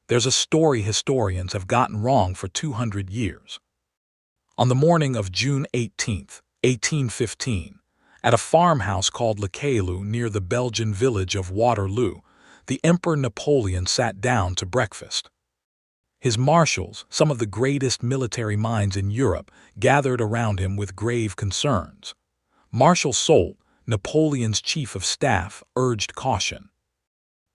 There's a story historians have gotten wrong for 200 years. On the morning of June 18th, 1815, at a farmhouse called Le Caillou near the Belgian village of Waterloo, the Emperor Napoleon sat down to breakfast. His marshals, some of the greatest military minds in Europe, gathered around him with grave concerns. Marshal Soult, Napoleon's chief of staff, urged caution.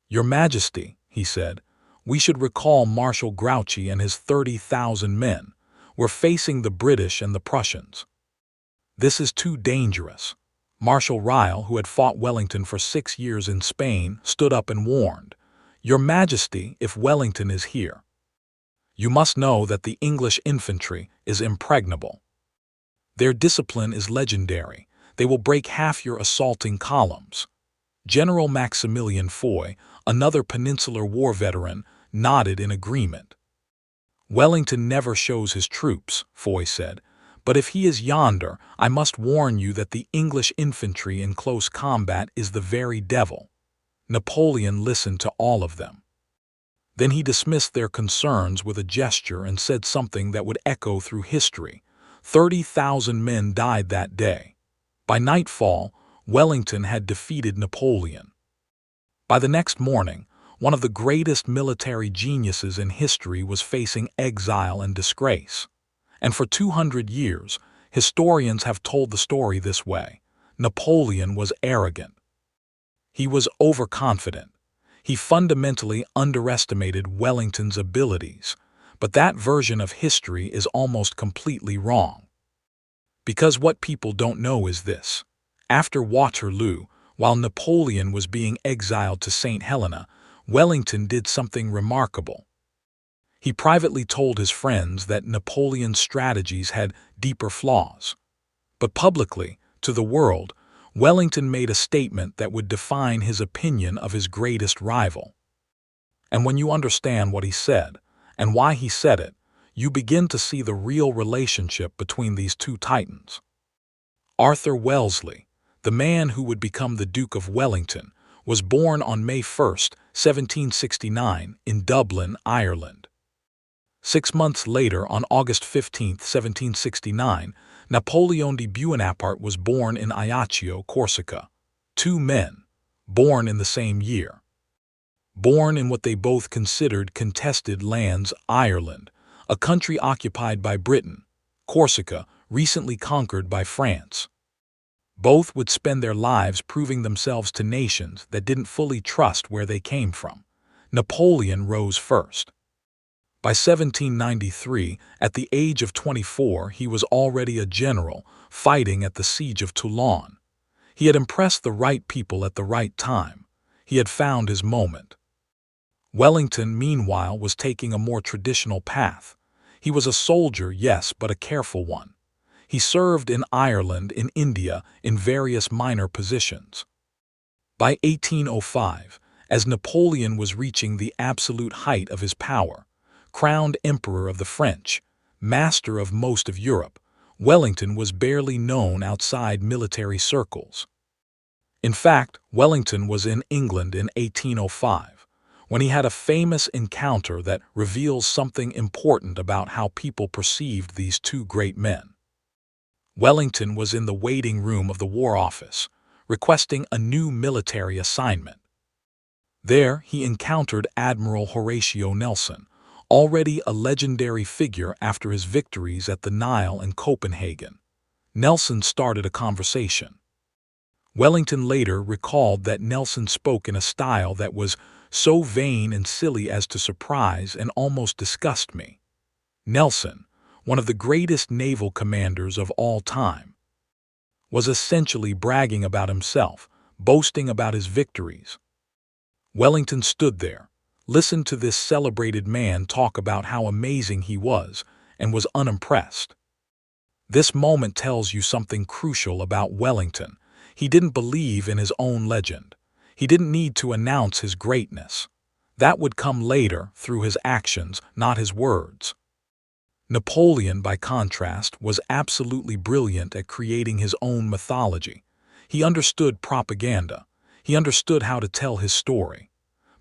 "Your Majesty," he said, "we should recall Marshal Grouchy and his 30,000 men. We're facing the British and the Prussians. This is too dangerous." Marshal Ryle, who had fought Wellington for 6 years in Spain, stood up and warned, "Your Majesty, if Wellington is here, you must know that the English infantry is impregnable. Their discipline is legendary. They will break half your assaulting columns." General Maximilien Foy, another Peninsular War veteran, nodded in agreement. "Wellington never shows his troops," Foy said, "but if he is yonder, I must warn you that the English infantry in close combat is the very devil." Napoleon listened to all of them. Then he dismissed their concerns with a gesture and said something that would echo through history. 30,000 men died that day. By nightfall, Wellington had defeated Napoleon. By the next morning, one of the greatest military geniuses in history was facing exile and disgrace. And for 200 years, historians have told the story this way: Napoleon was arrogant. He was overconfident. He fundamentally underestimated Wellington's abilities, but that version of history is almost completely wrong. Because what people don't know is this: after Waterloo, while Napoleon was being exiled to St. Helena, Wellington did something remarkable. He privately told his friends that Napoleon's strategies had deeper flaws. But publicly, to the world, Wellington made a statement that would define his opinion of his greatest rival. And when you understand what he said, and why he said it, you begin to see the real relationship between these two titans. Arthur Wellesley, the man who would become the Duke of Wellington, was born on May 1, 1769, in Dublin, Ireland. 6 months later, on August 15, 1769, Napoleon Bonaparte was born in Ajaccio, Corsica. 2 men, born in the same year. Born in what they both considered contested lands: Ireland, a country occupied by Britain; Corsica, recently conquered by France. Both would spend their lives proving themselves to nations that didn't fully trust where they came from. Napoleon rose first. By 1793, at the age of 24, he was already a general, fighting at the siege of Toulon. He had impressed the right people at the right time. He had found his moment. Wellington, meanwhile, was taking a more traditional path. He was a soldier, yes, but a careful one. He served in Ireland, in India, in various minor positions. By 1805, as Napoleon was reaching the absolute height of his power, crowned Emperor of the French, master of most of Europe, Wellington was barely known outside military circles. In fact, Wellington was in England in 1805, when he had a famous encounter that reveals something important about how people perceived these two great men. Wellington was in the waiting room of the War Office, requesting a new military assignment. There, he encountered Admiral Horatio Nelson, already a legendary figure after his victories at the Nile and Copenhagen. Nelson started a conversation. Wellington later recalled that Nelson spoke in a style that was so vain and silly as to surprise and almost disgust me. Nelson, one of the greatest naval commanders of all time, was essentially bragging about himself, boasting about his victories. Wellington stood there, listened to this celebrated man talk about how amazing he was, and was unimpressed. This moment tells you something crucial about Wellington. He didn't believe in his own legend. He didn't need to announce his greatness. That would come later through his actions, not his words. Napoleon, by contrast, was absolutely brilliant at creating his own mythology. He understood propaganda. He understood how to tell his story.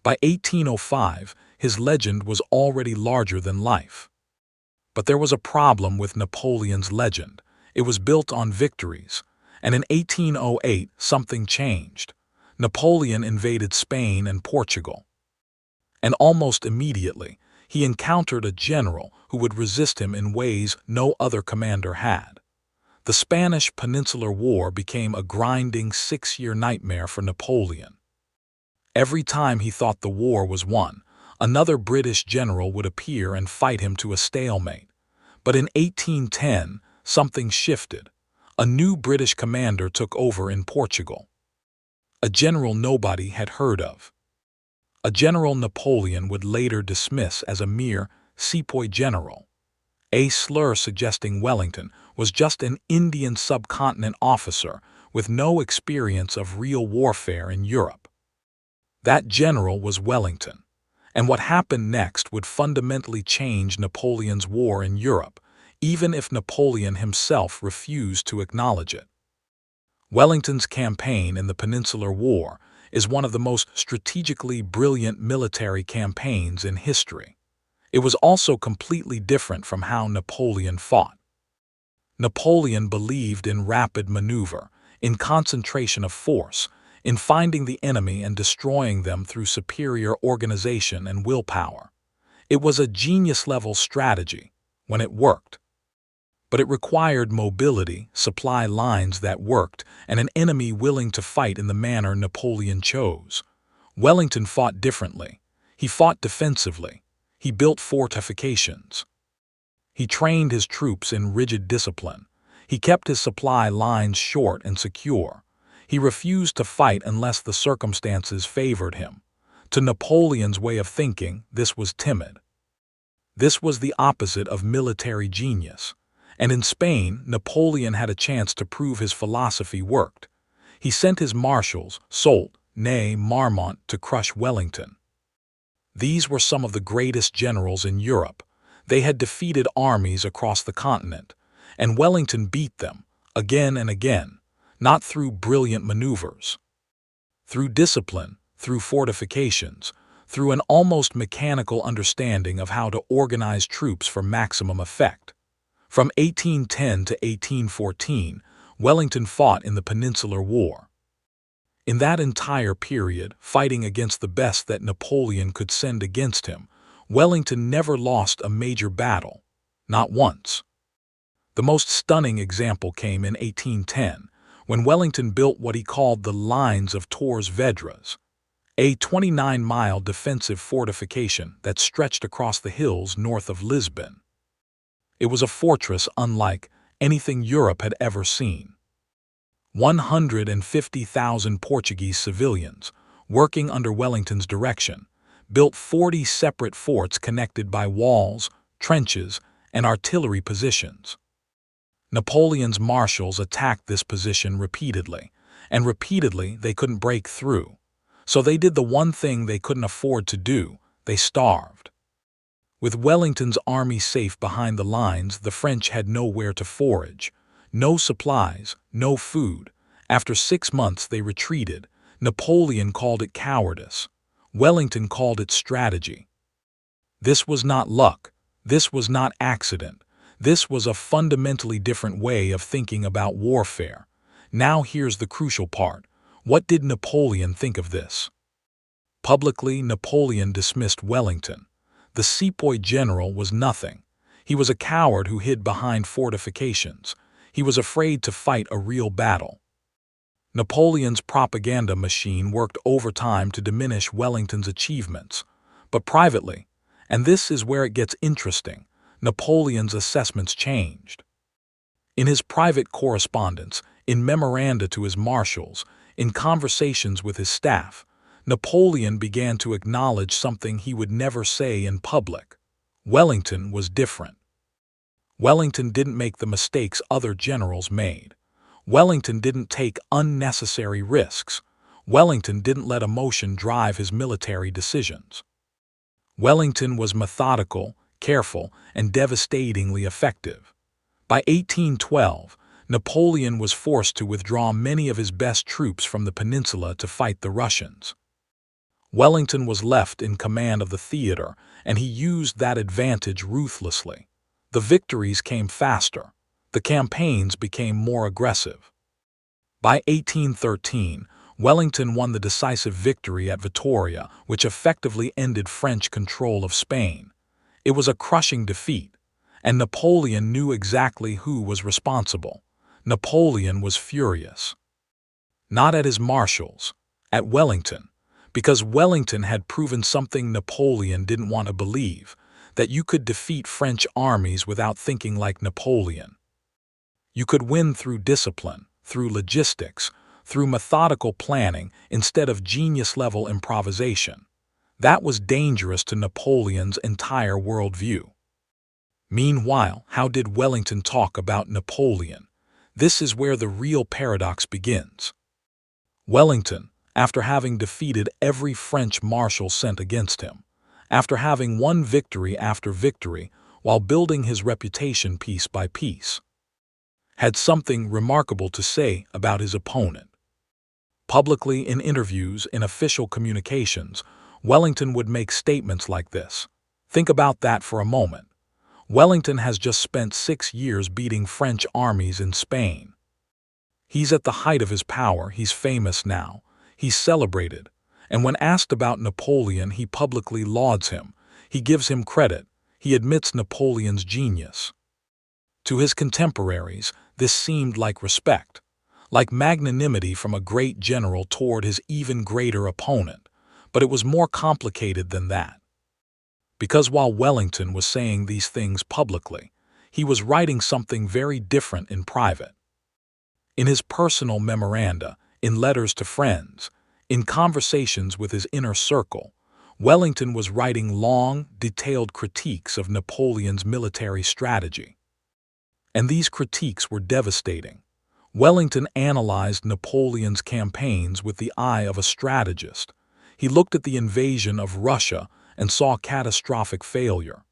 By 1805, His legend was already larger than life. But there was a problem with Napoleon's legend. It was built on victories, and in 1808 something changed. Napoleon invaded Spain and Portugal. And almost immediately, he encountered a general who would resist him in ways no other commander had. The Spanish Peninsular War became a grinding 6-year nightmare for Napoleon. Every time he thought the war was won, another British general would appear and fight him to a stalemate. But in 1810, something shifted. A new British commander took over in Portugal. A general nobody had heard of. A general Napoleon would later dismiss as a mere sepoy general, a slur suggesting Wellington was just an Indian subcontinent officer with no experience of real warfare in Europe. That general was Wellington, and what happened next would fundamentally change Napoleon's war in Europe, even if Napoleon himself refused to acknowledge it. Wellington's campaign in the Peninsular War is one of the most strategically brilliant military campaigns in history. It was also completely different from how Napoleon fought. Napoleon believed in rapid maneuver, in concentration of force, in finding the enemy and destroying them through superior organization and willpower. It was a genius-level strategy when it worked. But it required mobility, supply lines that worked, and an enemy willing to fight in the manner Napoleon chose. Wellington fought differently. He fought defensively. He built fortifications. He trained his troops in rigid discipline. He kept his supply lines short and secure. He refused to fight unless the circumstances favored him. To Napoleon's way of thinking, this was timid. This was the opposite of military genius. And in Spain, Napoleon had a chance to prove his philosophy worked. He sent his marshals, Soult, Ney, Marmont, to crush Wellington. These were some of the greatest generals in Europe. They had defeated armies across the continent, and Wellington beat them, again and again, not through brilliant maneuvers. Through discipline, through fortifications, through an almost mechanical understanding of how to organize troops for maximum effect. From 1810 to 1814, Wellington fought in the Peninsular War. In that entire period, fighting against the best that Napoleon could send against him, Wellington never lost a major battle, not once. The most stunning example came in 1810, when Wellington built what he called the Lines of Torres Vedras, a 29-mile defensive fortification that stretched across the hills north of Lisbon. It was a fortress unlike anything Europe had ever seen. 150,000 Portuguese civilians, working under Wellington's direction, built 40 separate forts connected by walls, trenches, and artillery positions. Napoleon's marshals attacked this position repeatedly, and repeatedly they couldn't break through. So they did the one thing they couldn't afford to do: they starved. With Wellington's army safe behind the lines, the French had nowhere to forage, no supplies, no food. After 6 months they retreated. Napoleon called it cowardice. Wellington called it strategy. This was not luck. This was not accident. This was a fundamentally different way of thinking about warfare. Now here's the crucial part. What did Napoleon think of this? Publicly, Napoleon dismissed Wellington. The sepoy general was nothing. He was a coward who hid behind fortifications. He was afraid to fight a real battle. Napoleon's propaganda machine worked overtime to diminish Wellington's achievements. But privately, and this is where it gets interesting, Napoleon's assessments changed. In his private correspondence, in memoranda to his marshals, in conversations with his staff, Napoleon began to acknowledge something he would never say in public. Wellington was different. Wellington didn't make the mistakes other generals made. Wellington didn't take unnecessary risks. Wellington didn't let emotion drive his military decisions. Wellington was methodical, careful, and devastatingly effective. By 1812, Napoleon was forced to withdraw many of his best troops from the peninsula to fight the Russians. Wellington was left in command of the theater, and he used that advantage ruthlessly. The victories came faster. The campaigns became more aggressive. By 1813, Wellington won the decisive victory at Vittoria, which effectively ended French control of Spain. It was a crushing defeat, and Napoleon knew exactly who was responsible. Napoleon was furious. Not at his marshals, at Wellington, because Wellington had proven something Napoleon didn't want to believe, that you could defeat French armies without thinking like Napoleon. You could win through discipline, through logistics, through methodical planning instead of genius-level improvisation. That was dangerous to Napoleon's entire worldview. Meanwhile, how did Wellington talk about Napoleon? This is where the real paradox begins. Wellington, after having defeated every French marshal sent against him, after having won victory after victory while building his reputation piece by piece, had something remarkable to say about his opponent. Publicly, in interviews, in official communications, Wellington would make statements like this. Think about that for a moment. Wellington has just spent 6 years beating French armies in Spain. He's at the height of his power, he's famous now, he's celebrated, and when asked about Napoleon, he publicly lauds him, he gives him credit, he admits Napoleon's genius. To his contemporaries, this seemed like respect, like magnanimity from a great general toward his even greater opponent, but it was more complicated than that. Because while Wellington was saying these things publicly, he was writing something very different in private. In his personal memoranda, in letters to friends, in conversations with his inner circle, Wellington was writing long, detailed critiques of Napoleon's military strategy. And these critiques were devastating. Wellington analyzed Napoleon's campaigns with the eye of a strategist. He looked at the invasion of Russia and saw catastrophic failure.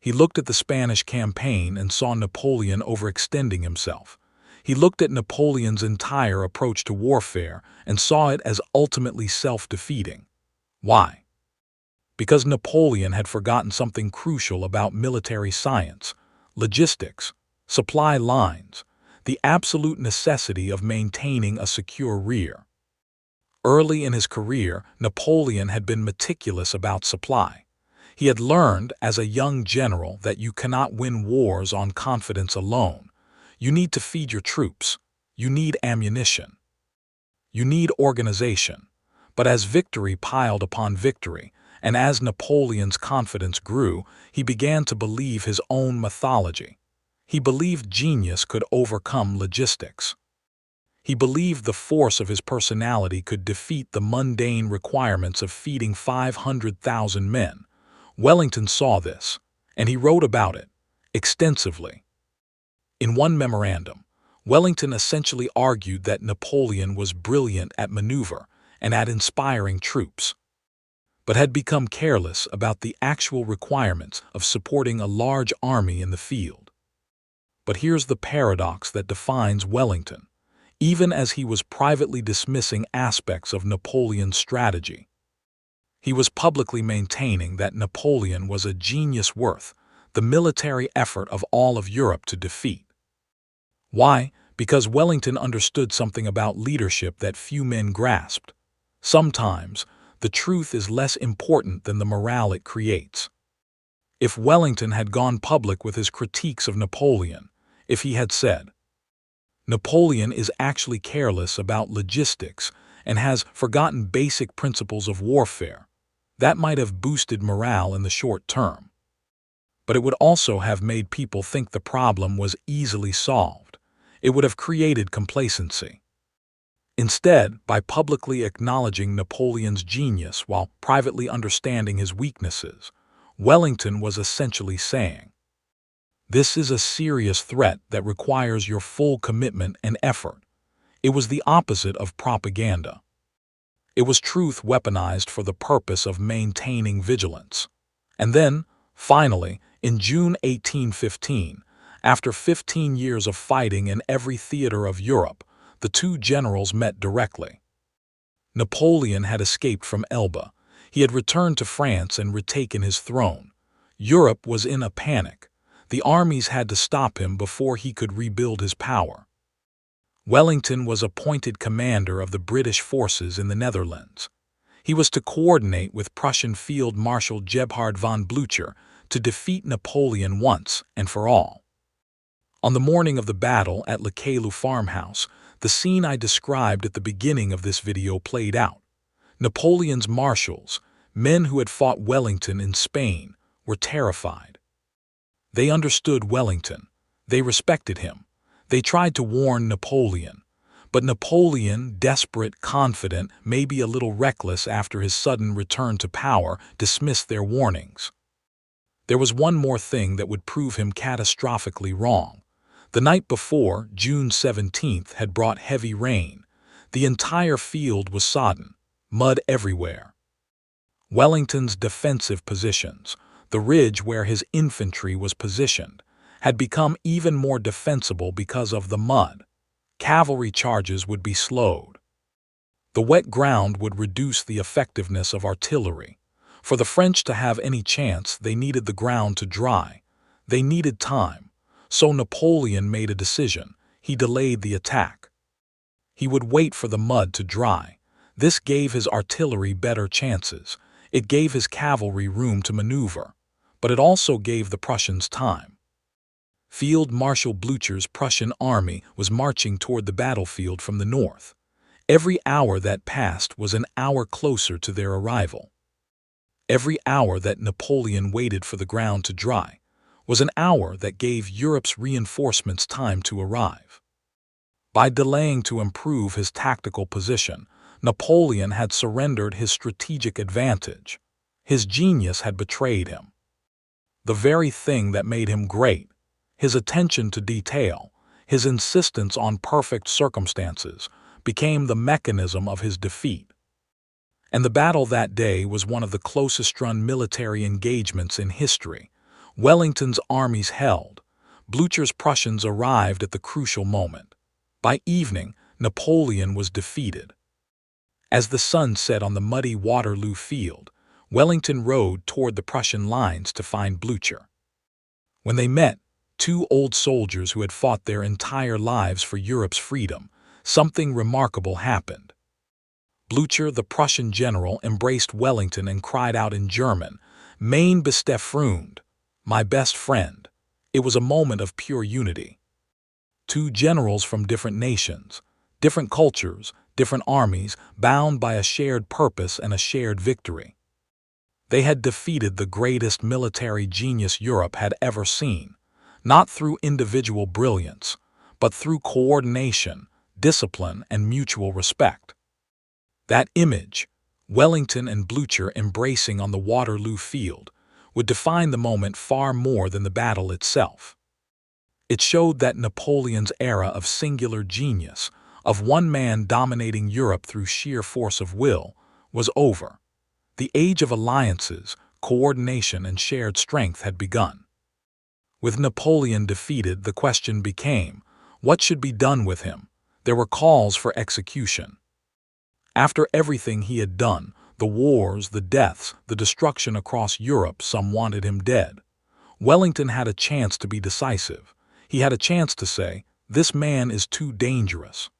He looked at the Spanish campaign and saw Napoleon overextending himself. He looked at Napoleon's entire approach to warfare and saw it as ultimately self-defeating. Why? Because Napoleon had forgotten something crucial about military science, logistics, supply lines, the absolute necessity of maintaining a secure rear. Early in his career, Napoleon had been meticulous about supply. He had learned as a young general that you cannot win wars on confidence alone. You need to feed your troops. You need ammunition. You need organization. But as victory piled upon victory, and as Napoleon's confidence grew, he began to believe his own mythology. He believed genius could overcome logistics. He believed the force of his personality could defeat the mundane requirements of feeding 500,000 men. Wellington saw this, and he wrote about it extensively. In one memorandum, Wellington essentially argued that Napoleon was brilliant at maneuver and at inspiring troops, but had become careless about the actual requirements of supporting a large army in the field. But here's the paradox that defines Wellington. Even as he was privately dismissing aspects of Napoleon's strategy, he was publicly maintaining that Napoleon was a genius worth the military effort of all of Europe to defeat. Why? Because Wellington understood something about leadership that few men grasped. Sometimes, the truth is less important than the morale it creates. If Wellington had gone public with his critiques of Napoleon, if he had said, Napoleon is actually careless about logistics and has forgotten basic principles of warfare, that might have boosted morale in the short term. But it would also have made people think the problem was easily solved. It would have created complacency. Instead, by publicly acknowledging Napoleon's genius while privately understanding his weaknesses, Wellington was essentially saying, "This is a serious threat that requires your full commitment and effort." It was the opposite of propaganda. It was truth weaponized for the purpose of maintaining vigilance. And then, finally, in June 1815, after 15 years of fighting in every theater of Europe, the two generals met directly. Napoleon had escaped from Elba. He had returned to France and retaken his throne. Europe was in a panic. The armies had to stop him before he could rebuild his power. Wellington was appointed commander of the British forces in the Netherlands. He was to coordinate with Prussian Field Marshal Gebhard von Blücher to defeat Napoleon once and for all. On the morning of the battle at Lekelu farmhouse, the scene I described at the beginning of this video played out. Napoleon's marshals, men who had fought Wellington in Spain, were terrified. They understood Wellington. They respected him. They tried to warn Napoleon. But Napoleon, desperate, confident, maybe a little reckless after his sudden return to power, dismissed their warnings. There was one more thing that would prove him catastrophically wrong. The night before, June 17th, had brought heavy rain. The entire field was sodden, mud everywhere. Wellington's defensive positions, the ridge where his infantry was positioned, had become even more defensible because of the mud. Cavalry charges would be slowed. The wet ground would reduce the effectiveness of artillery. For the French to have any chance, they needed the ground to dry. They needed time. So Napoleon made a decision. He delayed the attack. He would wait for the mud to dry. This gave his artillery better chances. It gave his cavalry room to maneuver. But it also gave the Prussians time. Field Marshal Blücher's Prussian army was marching toward the battlefield from the north. Every hour that passed was an hour closer to their arrival. Every hour that Napoleon waited for the ground to dry was an hour that gave Europe's reinforcements time to arrive. By delaying to improve his tactical position, Napoleon had surrendered his strategic advantage. His genius had betrayed him. The very thing that made him great, his attention to detail, his insistence on perfect circumstances, became the mechanism of his defeat. And the battle that day was one of the closest-run military engagements in history. Wellington's armies held. Blücher's Prussians arrived at the crucial moment. By evening, Napoleon was defeated. As the sun set on the muddy Waterloo field, Wellington rode toward the Prussian lines to find Blücher. When they met, two old soldiers who had fought their entire lives for Europe's freedom, something remarkable happened. Blücher, the Prussian general, embraced Wellington and cried out in German, "Mein bester Freund," my best friend. It was a moment of pure unity. Two generals from different nations, different cultures, different armies, bound by a shared purpose and a shared victory. They had defeated the greatest military genius Europe had ever seen, not through individual brilliance, but through coordination, discipline, and mutual respect. That image, Wellington and Blücher embracing on the Waterloo field, would define the moment far more than the battle itself. It showed that Napoleon's era of singular genius, of one man dominating Europe through sheer force of will, was over. The age of alliances, coordination, and shared strength had begun. With Napoleon defeated, the question became, what should be done with him? There were calls for execution. After everything he had done, the wars, the deaths, the destruction across Europe, some wanted him dead. Wellington had a chance to be decisive. He had a chance to say, "This man is too dangerous.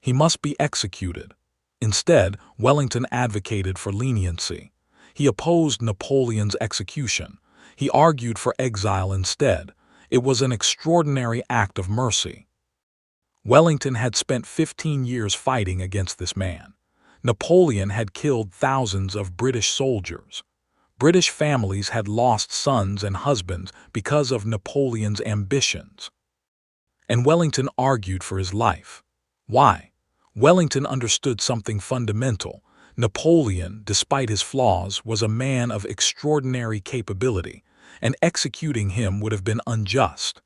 He must be executed." Instead, Wellington advocated for leniency. He opposed Napoleon's execution. He argued for exile instead. It was an extraordinary act of mercy. Wellington had spent 15 years fighting against this man. Napoleon had killed thousands of British soldiers. British families had lost sons and husbands because of Napoleon's ambitions. And Wellington argued for his life. Why? Wellington understood something fundamental. Napoleon, despite his flaws, was a man of extraordinary capability, and executing him would have been unjust.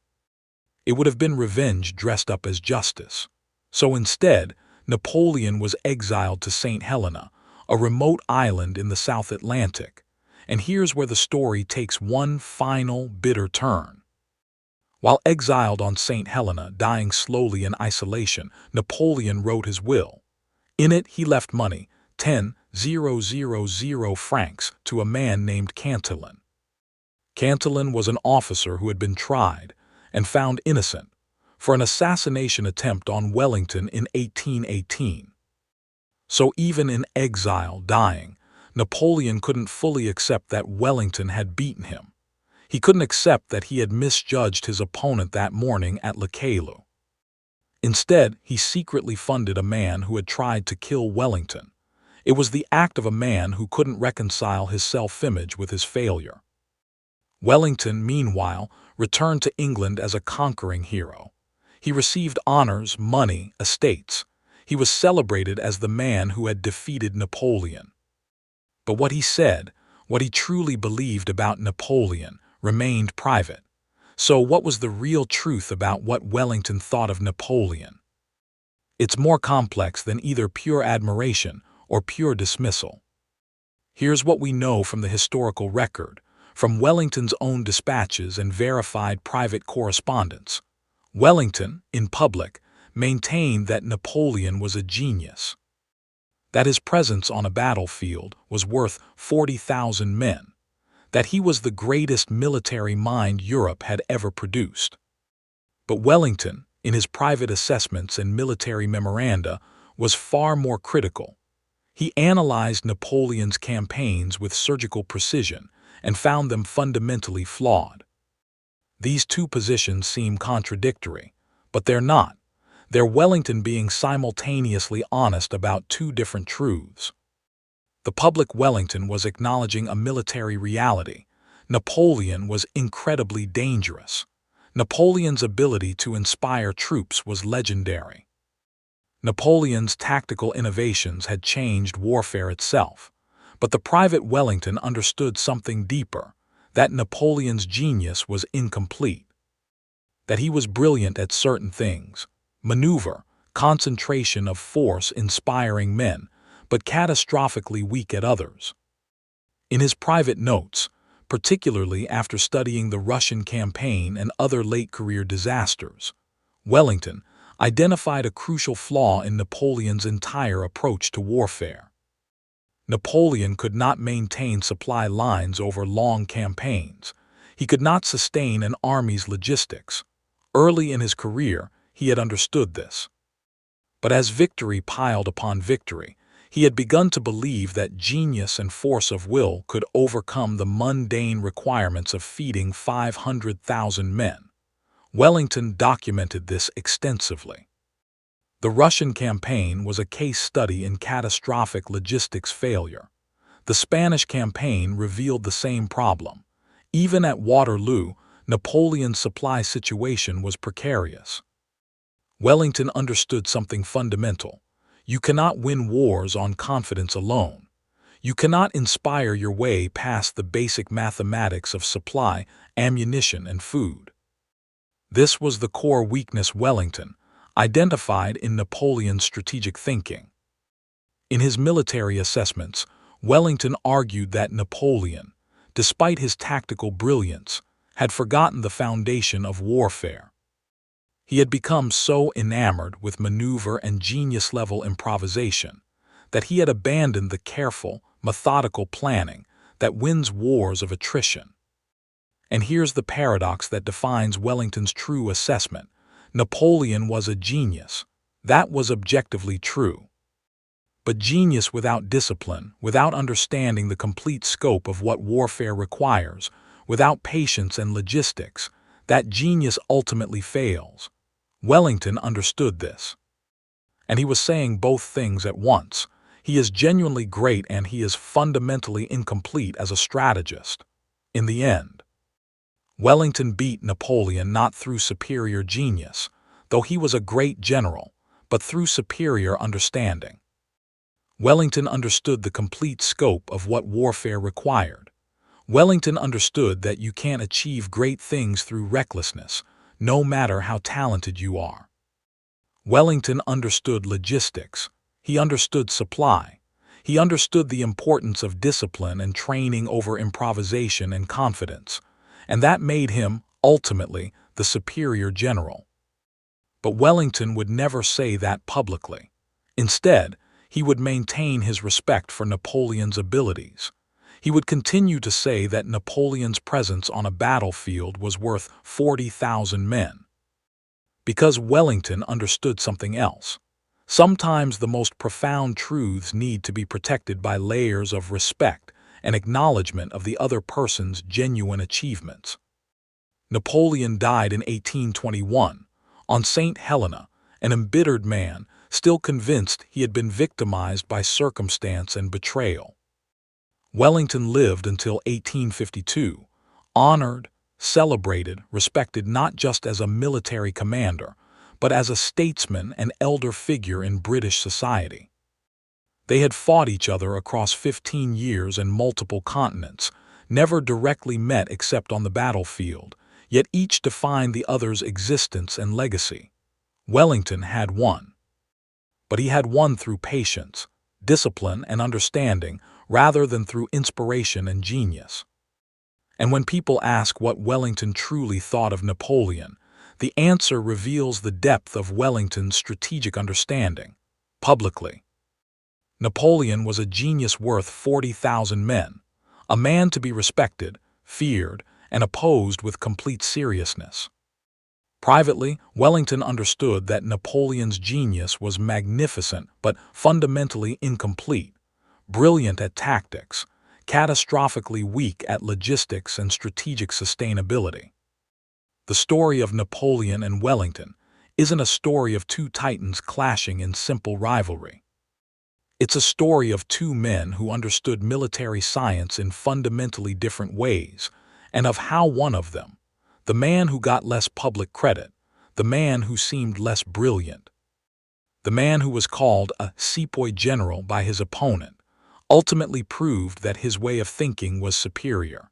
It would have been revenge dressed up as justice. So instead, Napoleon was exiled to St. Helena, a remote island in the South Atlantic. And here's where the story takes one final, bitter turn. While exiled on St. Helena, dying slowly in isolation, Napoleon wrote his will. In it, he left money, 10,000 francs, to a man named Cantillon. Cantillon was an officer who had been tried and found innocent for an assassination attempt on Wellington in 1818. So even in exile, dying, Napoleon couldn't fully accept that Wellington had beaten him. He couldn't accept that he had misjudged his opponent that morning at Waterloo. Instead, he secretly funded a man who had tried to kill Wellington. It was the act of a man who couldn't reconcile his self-image with his failure. Wellington, meanwhile, returned to England as a conquering hero. He received honors, money, estates. He was celebrated as the man who had defeated Napoleon. But what he said, what he truly believed about Napoleon, remained private. So what was the real truth about what Wellington thought of Napoleon? It's more complex than either pure admiration or pure dismissal. Here's what we know from the historical record, from Wellington's own dispatches and verified private correspondence. Wellington, in public, maintained that Napoleon was a genius, that his presence on a battlefield was worth 40,000 men, that he was the greatest military mind Europe had ever produced. But Wellington, in his private assessments and military memoranda, was far more critical. He analyzed Napoleon's campaigns with surgical precision and found them fundamentally flawed. These two positions seem contradictory, but they're not. They're Wellington being simultaneously honest about two different truths. The public Wellington was acknowledging a military reality. Napoleon was incredibly dangerous. Napoleon's ability to inspire troops was legendary. Napoleon's tactical innovations had changed warfare itself. But the private Wellington understood something deeper, that Napoleon's genius was incomplete. That he was brilliant at certain things, maneuver, concentration of force inspiring men, but catastrophically weak at others. In his private notes, particularly after studying the Russian campaign and other late-career disasters, Wellington identified a crucial flaw in Napoleon's entire approach to warfare. Napoleon could not maintain supply lines over long campaigns. He could not sustain an army's logistics. Early in his career, he had understood this. But as victory piled upon victory, he had begun to believe that genius and force of will could overcome the mundane requirements of feeding 500,000 men. Wellington documented this extensively. The Russian campaign was a case study in catastrophic logistics failure. The Spanish campaign revealed the same problem. Even at Waterloo, Napoleon's supply situation was precarious. Wellington understood something fundamental. You cannot win wars on confidence alone. You cannot inspire your way past the basic mathematics of supply, ammunition, and food. This was the core weakness Wellington identified in Napoleon's strategic thinking. In his military assessments, Wellington argued that Napoleon, despite his tactical brilliance, had forgotten the foundation of warfare. He had become so enamored with maneuver and genius-level improvisation that he had abandoned the careful, methodical planning that wins wars of attrition. And here's the paradox that defines Wellington's true assessment. Napoleon was a genius. That was objectively true. But genius without discipline, without understanding the complete scope of what warfare requires, without patience and logistics, that genius ultimately fails. Wellington understood this. And he was saying both things at once. He is genuinely great and he is fundamentally incomplete as a strategist. In the end, Wellington beat Napoleon not through superior genius, though he was a great general, but through superior understanding. Wellington understood the complete scope of what warfare required. Wellington understood that you can't achieve great things through recklessness, no matter how talented you are. Wellington understood logistics. He understood supply. He understood the importance of discipline and training over improvisation and confidence, and that made him, ultimately, the superior general. But Wellington would never say that publicly. Instead, he would maintain his respect for Napoleon's abilities. He would continue to say that Napoleon's presence on a battlefield was worth 40,000 men. Because Wellington understood something else. Sometimes the most profound truths need to be protected by layers of respect and acknowledgement of the other person's genuine achievements. Napoleon died in 1821, on St. Helena, an embittered man, still convinced he had been victimized by circumstance and betrayal. Wellington lived until 1852, honored, celebrated, respected not just as a military commander, but as a statesman and elder figure in British society. They had fought each other across 15 years and multiple continents, never directly met except on the battlefield, yet each defined the other's existence and legacy. Wellington had won. But he had won through patience, discipline, and understanding, rather than through inspiration and genius. And when people ask what Wellington truly thought of Napoleon, the answer reveals the depth of Wellington's strategic understanding. Publicly, Napoleon was a genius worth 40,000 men, a man to be respected, feared, and opposed with complete seriousness. Privately, Wellington understood that Napoleon's genius was magnificent but fundamentally incomplete, brilliant at tactics, catastrophically weak at logistics and strategic sustainability. The story of Napoleon and Wellington isn't a story of two titans clashing in simple rivalry. It's a story of two men who understood military science in fundamentally different ways, and of how one of them, the man who got less public credit, the man who seemed less brilliant, the man who was called a sepoy general by his opponent, ultimately proved that his way of thinking was superior.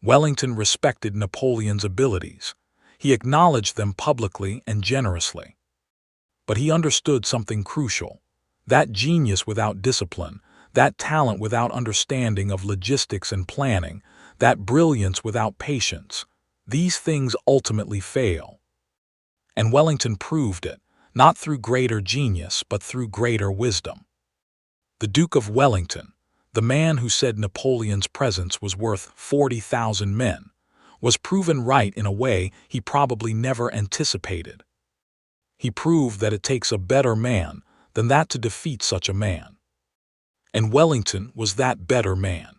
Wellington respected Napoleon's abilities. He acknowledged them publicly and generously. But he understood something crucial. That genius without discipline, that talent without understanding of logistics and planning, that brilliance without patience, these things ultimately fail. And Wellington proved it, not through greater genius, but through greater wisdom. The Duke of Wellington, the man who said Napoleon's presence was worth 40,000 men, was proven right in a way he probably never anticipated. He proved that it takes a better man than that to defeat such a man. And Wellington was that better man.